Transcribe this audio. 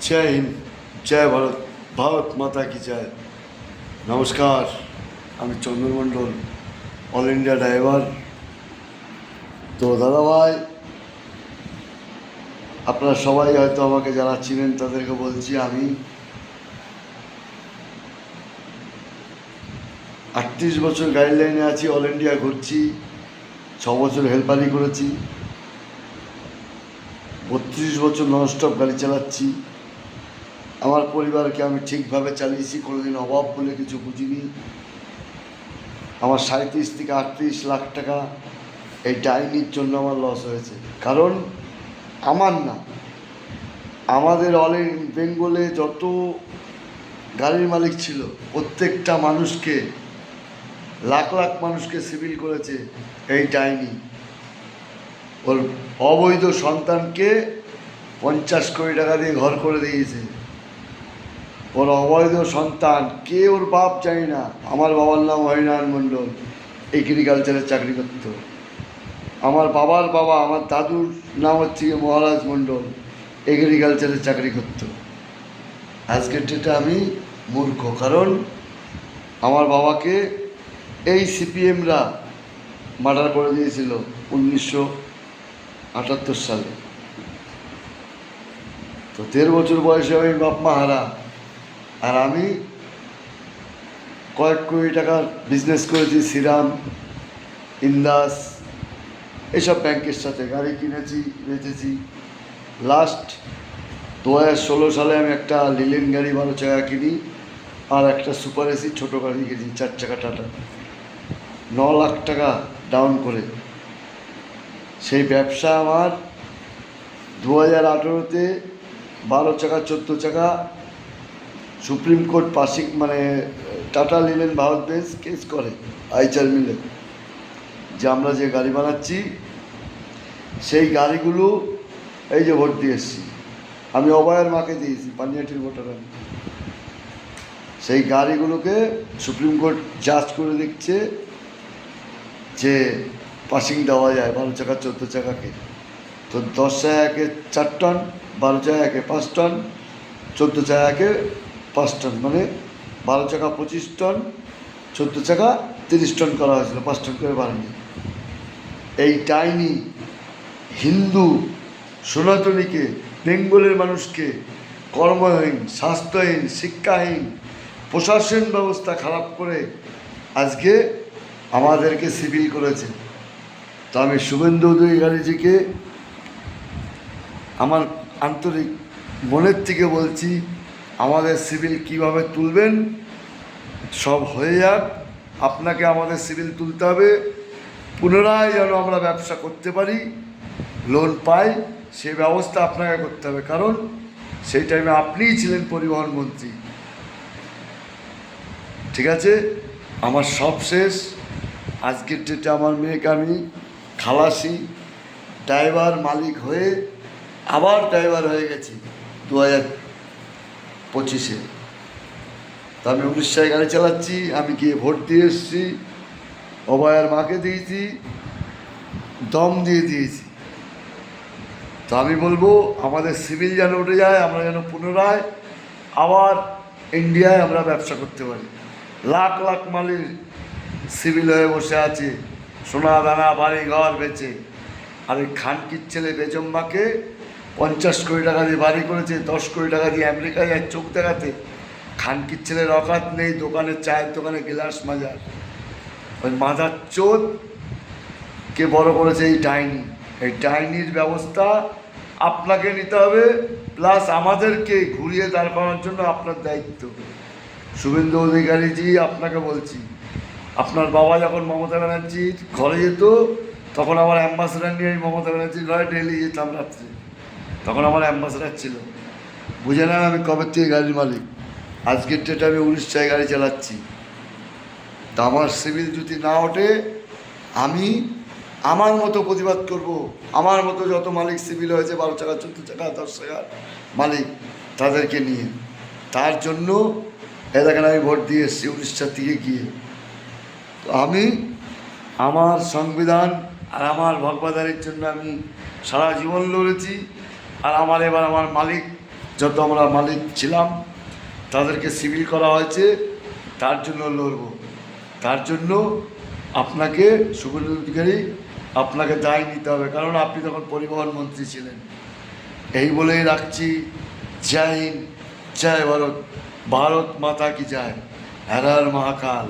जय हिंद जय भारत भारत माता की जय नमस्कार আমি চন্দন মণ্ডল অল ইন্ডিয়া ড্রাইভার। তো দাদা ভাই, আপনারা সবাই হয়তো আমাকে যারা চিনেন তাদেরকে বলছি, আমি 38 বছর গাইডলাইনে আছি, অল ইন্ডিয়া ঘুরছি, 6 বছর হেল্পারি করেছি, 32 বছর ননস্টপ গাড়ি চালাচ্ছি। আমার পরিবারকে আমি ঠিকভাবে চালিয়েছি, কোনোদিন অভাব বলে কিছু বুঝিনি। আমার 37 থেকে 38 লাখ টাকা এই ডাইনির জন্য আমার লস হয়েছে। কারণ আমার না, আমাদের অল বেঙ্গলে যত গাড়ির মালিক ছিল প্রত্যেকটা মানুষকে, লাখ লাখ মানুষকে সিভিল করেছে এই ডাইনি। ওর অবৈধ সন্তানকে 50 কোটি টাকা দিয়ে ঘর করে দিয়েছে। ওর অবৈধ সন্তান কে, ওর বাপ জানি না। আমার বাবার নাম হরিনারায়ণ মণ্ডল, এগ্রিকালচারে চাকরি করত। আমার বাবার বাবা, আমার দাদুর নাম হচ্ছে মহারাজ মণ্ডল, এগ্রিকালচারে চাকরি করত। আজকের ডেটে আমি মূর্খ, কারণ আমার বাবাকে এই সিপিএমরা মার্ডার করে দিয়েছিল 1978 সালে। তো 13 বছর বয়সে আমি বাপ মা হারা, আর আমি কয়েক কোটি টাকার বিজনেস করেছি, শ্রীরাম, ইন্দাস, এসব ব্যাংকের সাথে গাড়ি কিনেছি, বেচেছি। লাস্ট 2016 সালে আমি একটা লিলেন গাড়ি 12 চাকা কিনি, আর একটা সুপার এসি ছোটো গাড়ি কিনি 4 চাকা টাটা, 9 লাখ টাকা ডাউন করে। সেই ব্যবসা আমার 2018-তে 12 চাকা 14 চাকা সুপ্রিম কোর্ট পাসিং, মানে tata linen Bharat bench case করে আইচার মিলে, যে আমরা যে গাড়ি বানাচ্ছি সেই গাড়িগুলো, এই যে ভোট দিয়ে এসছি আমি, অভয়ের মাকে দিয়েছি, পানিহাটির ভোটার আমি। সেই গাড়িগুলোকে সুপ্রিম কোর্ট জাজ করে দেখছে যে পাসিং দেওয়া যায় 12 চাকা 14 চাকাকে। তো 10 চাকাকে 4 টন, 12 চাকাকে 5 টন, 14 চাকাকে 5 টন, মানে 12 চাকা 25 টন, 14 চাকা 30 টন করা হয়েছিল, 5 টন করে বাড়ানি। এই ডাইনি হিন্দু সনাতনীকে, বেঙ্গলের মানুষকে কর্মহীন, স্বাস্থ্যহীন, শিক্ষাহীন, প্রশাসন ব্যবস্থা খারাপ করে আজকে আমাদেরকে সিভিল করেছে। তো আমি শুভেন্দু অধিকারীজিকে আমার আন্তরিক মনের থেকে বলছি, আমাদের সিভিল কিভাবে তুলবেন, সব হয়ে যাক, আপনাকে আমাদের সিভিল তুলতে হবে, পুনরায় যেন আমরা ব্যবসা করতে পারি, লোন পাই, সেই ব্যবস্থা আপনাকে করতে হবে। কারণ সেই টাইমে আপনিই ছিলেন পরিবহন মন্ত্রী। ঠিক আছে, আমার সব শেষ। আজকের ডেটে আমার মেয়েকে আমি খালাসি ড্রাইভার মালিক হয়ে আবার ড্রাইভার হয়ে গেছি 2025-এ। তো আমি উড়িষ্যায় গাড়ি চালাচ্ছি, আমি গিয়ে ভোট দিয়ে এসেছি, অভয়ের মাকে দিয়েছি, দম দিয়ে দিয়েছি। তো আমি বলবো আমাদের সিভিল যেন উঠে যায়, আমরা যেন পুনরায় আবার ইন্ডিয়ায় আমরা ব্যবসা করতে পারি। লাখ লাখ মালিক সিভিল হয়ে বসে আছে, সোনা দানা বাড়ি ঘর বেচে। আর এই খানকির ছেলে বেজম্মাকে 50 কোটি টাকা দিয়ে বাড়ি করেছে, 10 কোটি টাকা দিয়ে আমেরিকায় যায় চোখ দেখাতে। খানকির ছেলের অকাত নেই দোকানে, চায়ের দোকানে গ্লাস মাজার। ওই মাজার চোদকে বড় করেছে এই ডাইনি। এই ডাইনির ব্যবস্থা আপনাকে নিতে হবে, প্লাস আমাদেরকে ঘুরিয়ে দাঁড় করানোর জন্য আপনার দায়িত্ব। শুভেন্দু অধিকারীজি, আপনাকে বলছি, আপনার বাবা যখন মমতা ব্যানার্জির ঘরে যেত, তখন আমার অ্যাম্বাসেডার নিয়ে আমি মমতা ব্যানার্জির ঘরে ডেলি যেতাম রাত্রে, তখন আমার অ্যাম্বাসেডার ছিল। বুঝে নেন আমি কবে থেকে গাড়ির মালিক। আজকের ডেটে আমি উড়িষ্যায় গাড়ি চালাচ্ছি। তা আমার সিভিল যদি না ওঠে, আমি আমার মতো প্রতিবাদ করব। আমার মতো যত মালিক সিভিল হয়েছে 12 চাকা 14 চাকা 10 চাকা মালিক, তাদেরকে নিয়ে। তার জন্য দেখেন আমি ভোট দিয়ে এসেছি উড়িষ্যা থেকে গিয়ে। তো আমি আমার সংবিধান আর আমার ভগবাদারির জন্য আমি সারা জীবন লড়েছি। আর আমার এবার আমার মালিক যত আমরা মালিক ছিলাম তাদেরকে সিভিল করা হয়েছে, তার জন্য লড়ব। তার জন্য আপনাকে শুভেন্দু অধিকারী আপনাকে দায় নিতে হবে, কারণ আপনি তখন পরিবহন মন্ত্রী ছিলেন। এই বলেই রাখছি, জয় হিন্দ, জয় ভারত, ভারত মাতা কি জয়, হর হর মহাকাল।